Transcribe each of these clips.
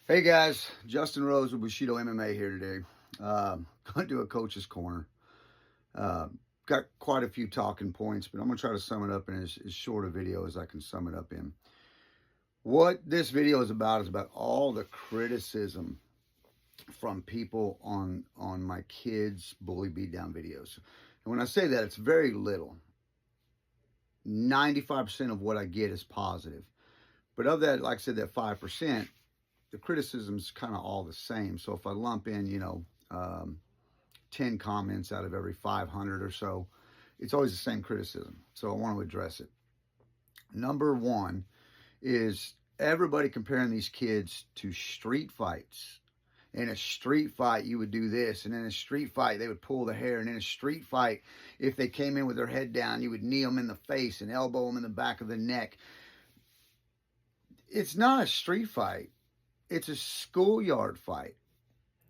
Hey guys, Justin Rose with Bushido MMA here today. Going to do a coach's corner. Uh, got quite a few talking points, but I'm going to try to sum it up in as short a video as I can sum it up in. What this video is about all the criticism from people on my kids' bully beatdown videos. And when I say that, it's very little. 95% of what I get is positive. But of that, like I said, that 5%, the criticism's kind of all the same. So if I lump in, 10 comments out of every 500 or so, it's always the same criticism. So I want to address it. Number one is everybody comparing these kids to street fights. In a street fight, you would do this. And in a street fight, they would pull the hair. And in a street fight, if they came in with their head down, you would knee them in the face and elbow them in the back of the neck. It's not a street fight. It's a schoolyard fight.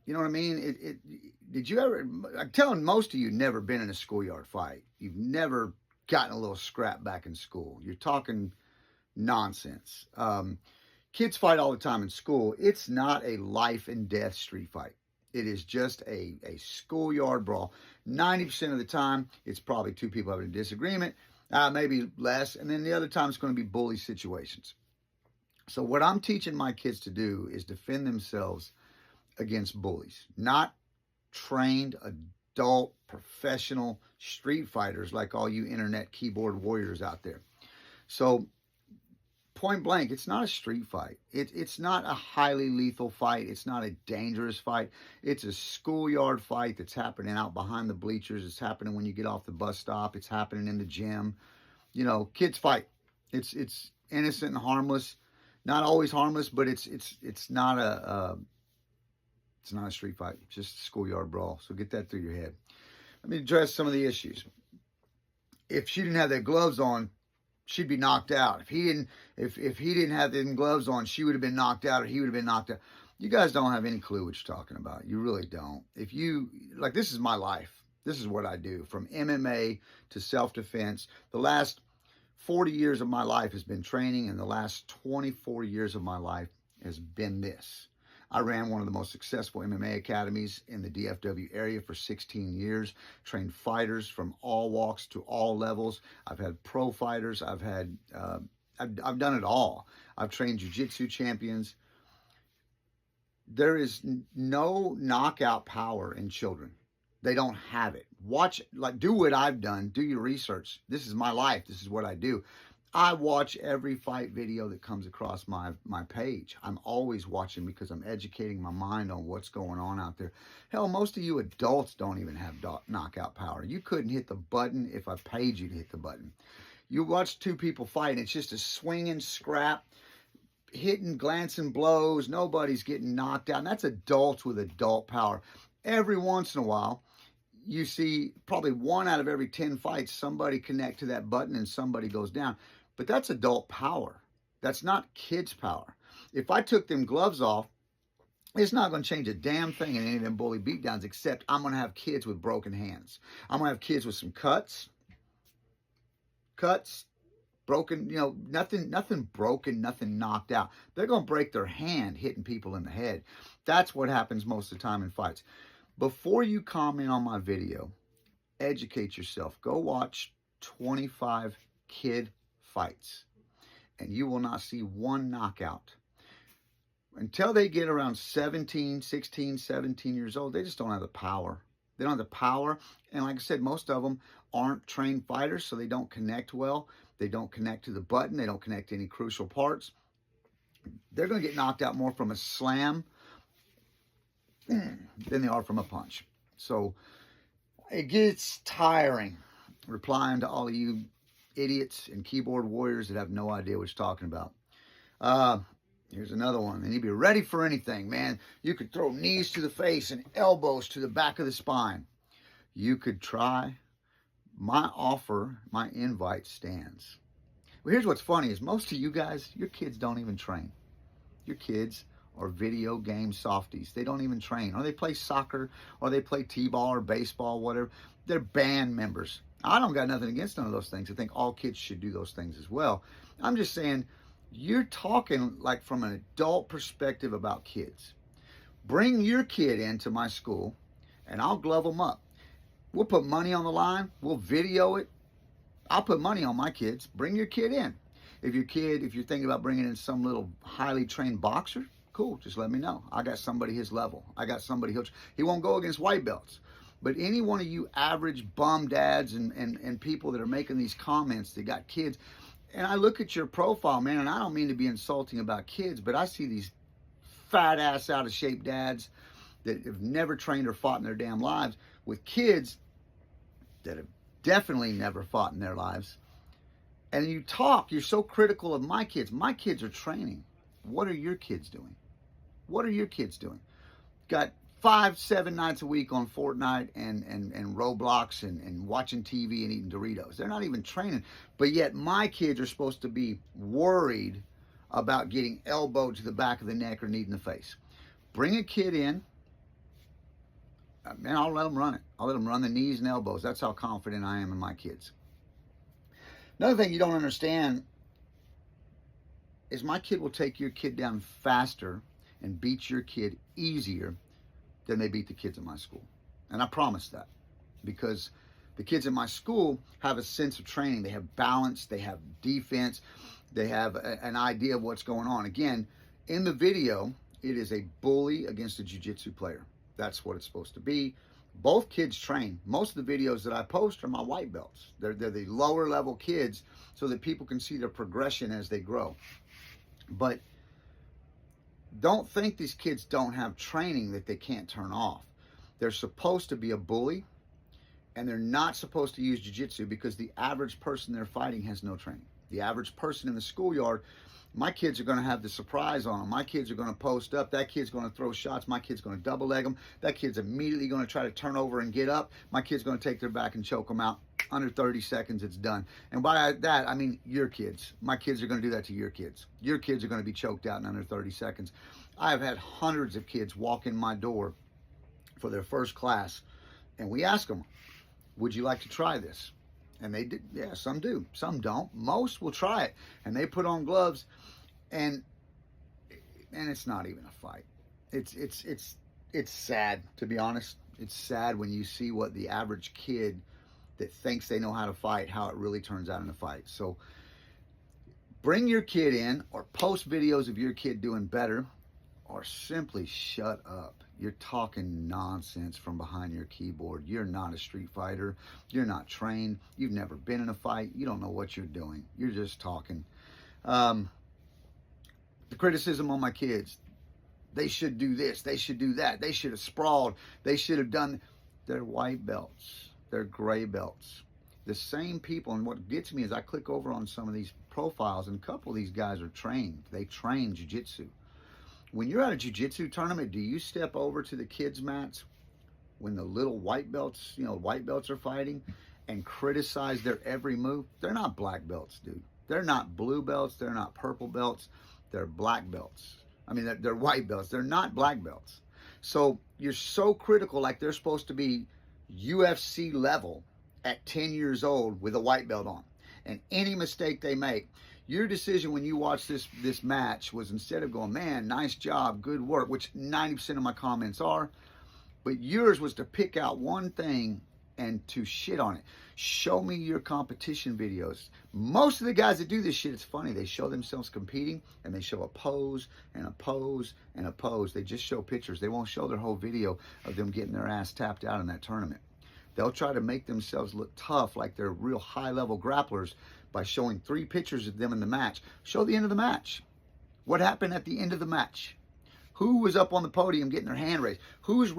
You know what I mean? Did you ever, I'm telling most of you, never been in a schoolyard fight. You've never gotten a little scrap back in school. You're talking nonsense. Kids fight all the time in school. It's not a life and death street fight. It is just a schoolyard brawl. 90% of the time, it's probably two people having a disagreement, maybe less. And then the other time, it's going to be bully situations. So what I'm teaching my kids to do is defend themselves against bullies, not trained adult professional street fighters like all you internet keyboard warriors out there. So point blank, it's not a street fight. It's not a highly lethal fight. It's not a dangerous fight. It's a schoolyard fight that's happening out behind the bleachers. It's happening when you get off the bus stop. It's happening in the gym. Kids fight. It's innocent and harmless. Not always harmless, but it's not a street fight. It's just a schoolyard brawl. So get that through your head. Let me address some of the issues. If she didn't have their gloves on, she'd be knocked out. If he didn't have them gloves on, she would have been knocked out, or he would have been knocked out. You guys don't have any clue what you're talking about. You really don't. This is my life. This is what I do, from MMA to self-defense. The last 40 years of my life has been training, and the last 24 years of my life has been this. I ran one of the most successful MMA academies in the DFW area for 16 years, trained fighters from all walks to all levels. I've had pro fighters. I've done it all. I've trained Jiu Jitsu champions. There is no knockout power in children. They don't have it. Do what I've done. Do your research. This is my life. This is what I do. I watch every fight video that comes across my page. I'm always watching because I'm educating my mind on what's going on out there. Hell, most of you adults don't even have knockout power. You couldn't hit the button if I paid you to hit the button. You watch two people fight, and it's just a swinging scrap, hitting, glancing blows. Nobody's getting knocked out. And that's adults with adult power. Every once in a while, you see probably 1 out of every 10 fights, somebody connect to that button and somebody goes down. But that's adult power. That's not kids' power. If I took them gloves off, it's not going to change a damn thing in any of them bully beatdowns, except I'm going to have kids with broken hands. I'm going to have kids with some cuts, broken, nothing broken, nothing knocked out. They're going to break their hand hitting people in the head. That's what happens most of the time in fights. Before you comment on my video, educate yourself. Go watch 25 kid fights, and you will not see one knockout. Until they get around 16, 17 years old, they just don't have the power. They don't have the power, and like I said, most of them aren't trained fighters, so they don't connect well. They don't connect to the button. They don't connect to any crucial parts. They're going to get knocked out more from a slam than they are from a punch. So it gets tiring replying to all of you idiots and keyboard warriors that have no idea what you're talking about. Here's another one. They need to be ready for anything, man. You could throw knees to the face and elbows to the back of the spine. You could try. My offer, my invite stands. Well, here's what's funny is most of you guys, your kids don't even train. Your kids are video game softies. They don't even train. Or they play soccer, or they play t-ball or baseball, whatever. They're band members. I don't got nothing against none of those things. I think all kids should do those things as well. I'm just saying, You're talking like from an adult perspective about kids. Bring your kid into my school and I'll glove them up. We'll put money on the line. We'll video it. I'll put money on my kids. Bring your kid in. If you're thinking about bringing in some little highly trained boxer, cool. Just let me know. I got somebody his level. I got somebody he won't go against white belts. But any one of you average bum dads and people that are making these comments that got kids, and I look at your profile, man, and I don't mean to be insulting about kids, but I see these fat ass out of shape dads that have never trained or fought in their damn lives with kids that have definitely never fought in their lives. And you're so critical of my kids. My kids are training. What are your kids doing? What are your kids doing? Got 5-7 nights a week on Fortnite and Roblox and watching TV and eating Doritos. They're not even training. But yet my kids are supposed to be worried about getting elbowed to the back of the neck or knee in the face. Bring a kid in. Man, I'll let them run it. I'll let them run the knees and elbows. That's how confident I am in my kids. Another thing you don't understand is my kid will take your kid down faster and beat your kid easier than they beat the kids in my school. And I promise that, because the kids in my school have a sense of training. They have balance, they have defense, they have an idea of what's going on. Again, in the video, it is a bully against a jiu-jitsu player. That's what it's supposed to be. Both kids train. Most of the videos that I post are my white belts. They're the lower level kids so that people can see their progression as they grow. But don't think these kids don't have training that they can't turn off. They're supposed to be a bully, and they're not supposed to use jiu-jitsu because the average person they're fighting has no training. The average person in the schoolyard, my kids are going to have the surprise on them. My kids are going to post up. That kid's going to throw shots. My kid's going to double leg them. That kid's immediately going to try to turn over and get up. My kid's going to take their back and choke them out. Under 30 seconds, it's done. And by that, I mean your kids. My kids are going to do that to your kids. Your kids are going to be choked out in under 30 seconds. I have had hundreds of kids walk in my door for their first class, and we ask them, would you like to try this? And they did. Yeah, some do. Some don't. Most will try it. And they put on gloves, and it's not even a fight. It's sad, to be honest. It's sad when you see what the average kid that thinks they know how to fight, how it really turns out in a fight. So bring your kid in, or post videos of your kid doing better, or simply shut up. You're talking nonsense from behind your keyboard. You're not a street fighter. You're not trained. You've never been in a fight. You don't know what you're doing. You're just talking. The criticism on my kids, they should do this. They should do that. They should have sprawled. They should have done. They're white belts. They're gray belts. The same people, and what gets me is I click over on some of these profiles, and a couple of these guys are trained. They train jiu-jitsu. When you're at a jiu-jitsu tournament, do you step over to the kids' mats when the little white belts, white belts are fighting, and criticize their every move? They're not black belts, dude. They're not blue belts. They're not purple belts. They're black belts. I mean, they're white belts. They're not black belts. So you're so critical, like they're supposed to be UFC level at 10 years old with a white belt on. And any mistake they make, your decision when you watch this match was, instead of going, man, nice job, good work, which 90% of my comments are, but yours was to pick out one thing and to shit on it. Show me your competition videos. Most of the guys that do this shit, it's funny, they show themselves competing and they show a pose and a pose and a pose. They just show pictures. They won't show their whole video of them getting their ass tapped out in that tournament. They'll try to make themselves look tough, like they're real high-level grapplers, by showing 3 pictures of them in the match. Show the end of the match. What happened at the end of the match? Who was up on the podium getting their hand raised? Whose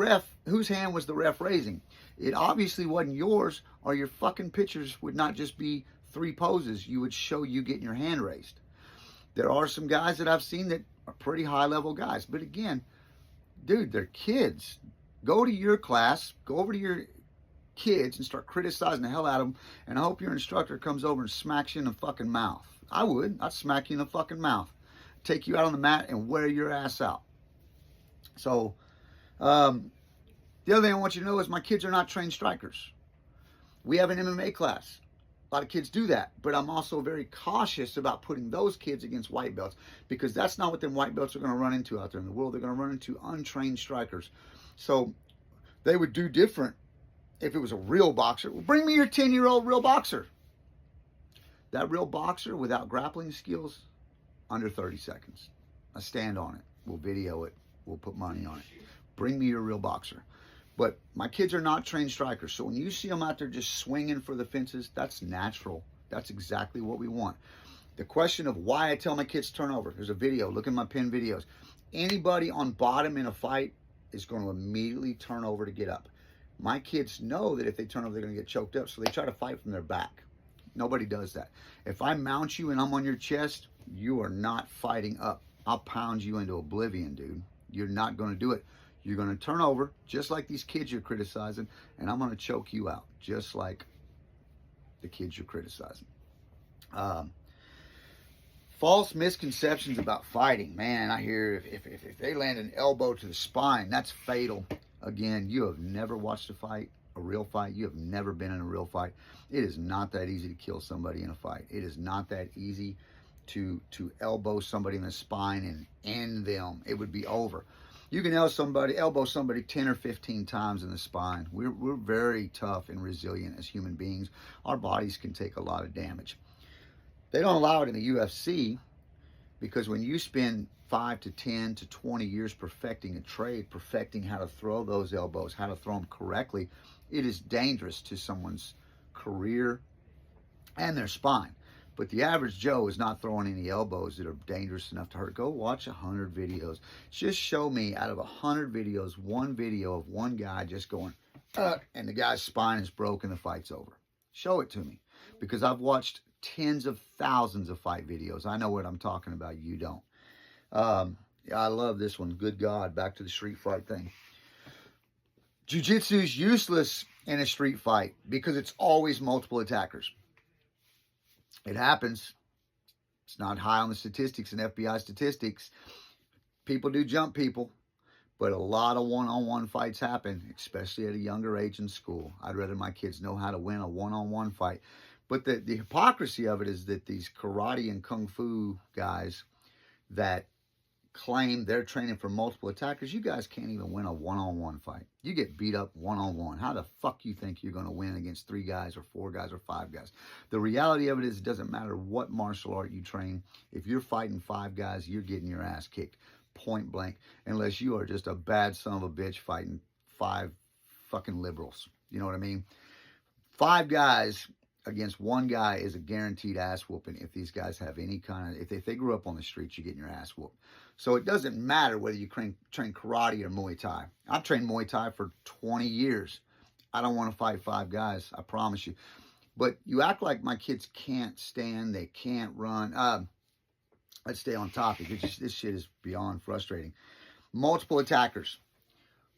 hand was the ref raising? It obviously wasn't yours, or your fucking pictures would not just be 3 poses. You would show you getting your hand raised. There are some guys that I've seen that are pretty high-level guys. But again, dude, they're kids. Go to your class. Go over to your kids and start criticizing the hell out of them, and I hope your instructor comes over and smacks you in the fucking mouth. I would. I'd smack you in the fucking mouth, take you out on the mat and wear your ass out. So the other thing I want you to know is my kids are not trained strikers. We have an MMA class. A lot of kids do that, but I'm also very cautious about putting those kids against white belts, because that's not what them white belts are going to run into out there in the world. They're going to run into untrained strikers. So they would do different if it was a real boxer. Well, bring me your 10-year-old real boxer. That real boxer without grappling skills, under 30 seconds. I stand on it. We'll video it. We'll put money on it. Bring me your real boxer. But my kids are not trained strikers. So when you see them out there just swinging for the fences, that's natural. That's exactly what we want. The question of why I tell my kids to turn over. There's a video. Look at my pinned videos. Anybody on bottom in a fight is going to immediately turn over to get up. My kids know that if they turn over, they're going to get choked up. So they try to fight from their back. Nobody does that. If I mount you and I'm on your chest, you are not fighting up. I'll pound you into oblivion, dude. You're not going to do it. You're going to turn over, just like these kids you're criticizing, and I'm going to choke you out, just like the kids you're criticizing. False misconceptions about fighting. Man, I hear if they land an elbow to the spine, that's fatal. Again, you have never watched a fight, a real fight. You have never been in a real fight. It is not that easy to kill somebody in a fight. It is not that easy to elbow somebody in the spine and end them. It would be over. You can elbow somebody 10 or 15 times in the spine. We're very tough and resilient as human beings. Our bodies can take a lot of damage. They don't allow it in the UFC, because when you spend 5 to 10 to 20 years perfecting a trade, perfecting how to throw those elbows, how to throw them correctly, it is dangerous to someone's career and their spine. But the average Joe is not throwing any elbows that are dangerous enough to hurt. Go watch 100 videos. Just show me out of 100 videos, one video of one guy just going, and the guy's spine is broken, the fight's over. Show it to me. Because I've watched tens of thousands of fight videos. I know what I'm talking about. You don't. I love this one. Good God. Back to the street fight thing. Jiu Jitsu is useless in a street fight because it's always multiple attackers. It happens. It's not high on the statistics and FBI statistics. People do jump people, but a lot of one-on-one fights happen, especially at a younger age in school. I'd rather my kids know how to win a one-on-one fight. But the hypocrisy of it is that these karate and kung fu guys that claim they're training for multiple attackers, you guys can't even win a one-on-one fight. You get beat up one-on-one. How the fuck you think you're going to win against 3 guys or 4 guys or 5 guys? The reality of it is, it doesn't matter what martial art you train. If you're fighting 5 guys, you're getting your ass kicked point blank, unless you are just a bad son of a bitch fighting 5 fucking liberals. You know what I mean? 5 guys against 1 guy is a guaranteed ass whooping. If these guys have any kind of, if they grew up on the streets, you're getting your ass whooped. So it doesn't matter whether you train karate or Muay Thai. I've trained Muay Thai for 20 years. I don't want to fight 5 guys, I promise you. But you act like my kids can't stand, they can't run. Let's stay on topic. This shit is beyond frustrating. Multiple attackers.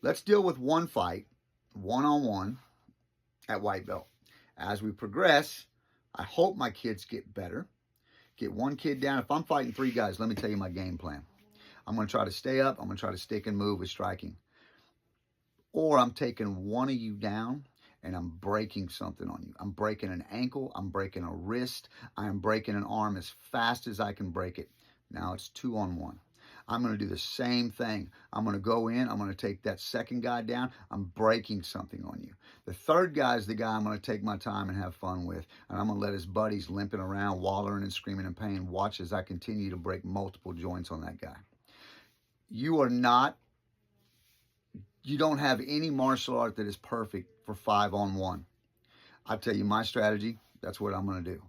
Let's deal with one fight, one-on-one, at white belt. As we progress, I hope my kids get better. Get 1 kid down. If I'm fighting 3 guys, let me tell you my game plan. I'm going to try to stay up. I'm going to try to stick and move with striking. Or I'm taking one of you down and I'm breaking something on you. I'm breaking an ankle. I'm breaking a wrist. I'm breaking an arm as fast as I can break it. Now it's 2-on-1. I'm going to do the same thing. I'm going to go in. I'm going to take that second guy down. I'm breaking something on you. The third guy is the guy I'm going to take my time and have fun with. And I'm going to let his buddies limping around, wallowing and screaming in pain, watch as I continue to break multiple joints on that guy. You don't have any martial art that is perfect for 5-on-1. I tell you my strategy. That's what I'm going to do.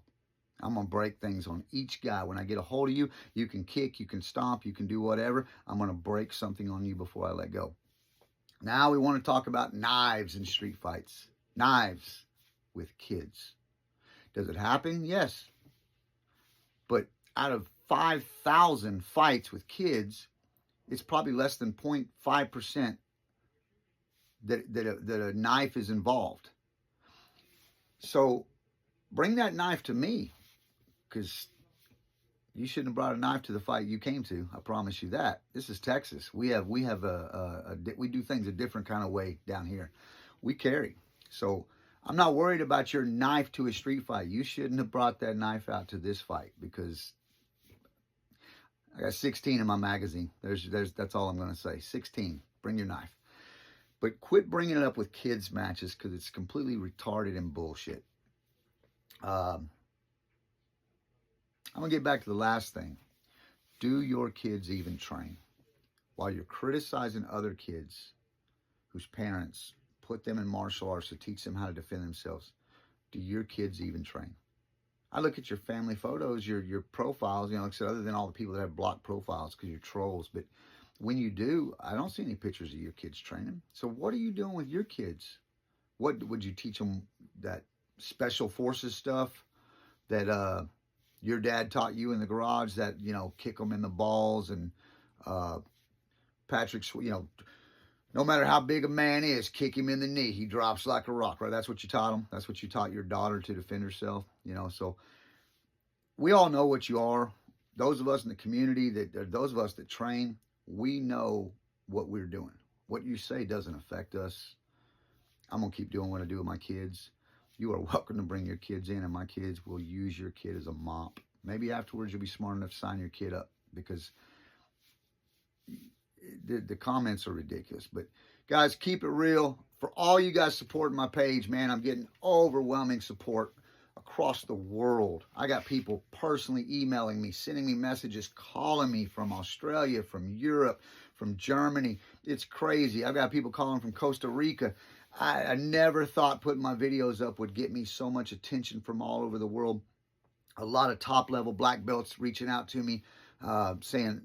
I'm going to break things on each guy. When I get a hold of you, you can kick, you can stomp, you can do whatever. I'm going to break something on you before I let go. Now we want to talk about knives in street fights. Knives with kids. Does it happen? Yes. But out of 5,000 fights with kids, it's probably less than 0.5% that a knife is involved. So bring that knife to me, because you shouldn't have brought a knife to the fight you came to. I promise you that. This is Texas. We do things a different kind of way down here. We carry. So I'm not worried about your knife to a street fight. You shouldn't have brought that knife out to this fight because I got 16 in my magazine. That's all I'm going to say. 16. Bring your knife. But quit bringing it up with kids' matches because it's completely retarded and bullshit. I'm going to get back to the last thing. Do your kids even train? While you're criticizing other kids whose parents put them in martial arts to teach them how to defend themselves, do your kids even train? I look at your family photos, your profiles, like I said, other than all the people that have blocked profiles because you're trolls. But when you do, I don't see any pictures of your kids training. So what are you doing with your kids? What would you teach them? That special forces stuff that your dad taught you in the garage, that, kick them in the balls and Patrick's, no matter how big a man is, kick him in the knee. He drops like a rock, right? That's what you taught him. That's what you taught your daughter to defend herself, So we all know what you are. Those of us in the community, those of us that train, we know what we're doing. What you say doesn't affect us. I'm going to keep doing what I do with my kids. You are welcome to bring your kids in, and my kids will use your kid as a mop. Maybe afterwards you'll be smart enough to sign your kid up because the comments are ridiculous. But guys, keep it real. For all you guys supporting my page, man, I'm getting overwhelming support across the world. I got people personally emailing me, sending me messages, calling me from Australia, from Europe, from Germany. It's crazy. I've got people calling from Costa Rica. I never thought putting my videos up would get me so much attention from all over the world. A lot of top-level black belts reaching out to me, saying,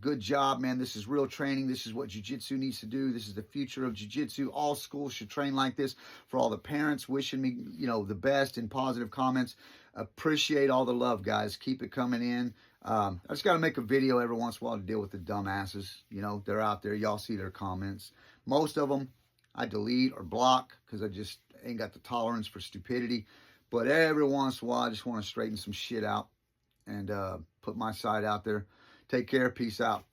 good job, man. This is real training. This is what jiu-jitsu needs to do. This is the future of jiu-jitsu. All schools should train like this. For all the parents wishing me, the best in positive comments. Appreciate all the love, guys. Keep it coming in. I just got to make a video every once in a while to deal with the dumbasses. They're out there. Y'all see their comments. Most of them I delete or block because I just ain't got the tolerance for stupidity. But every once in a while, I just want to straighten some shit out and put my side out there. Take care. Peace out.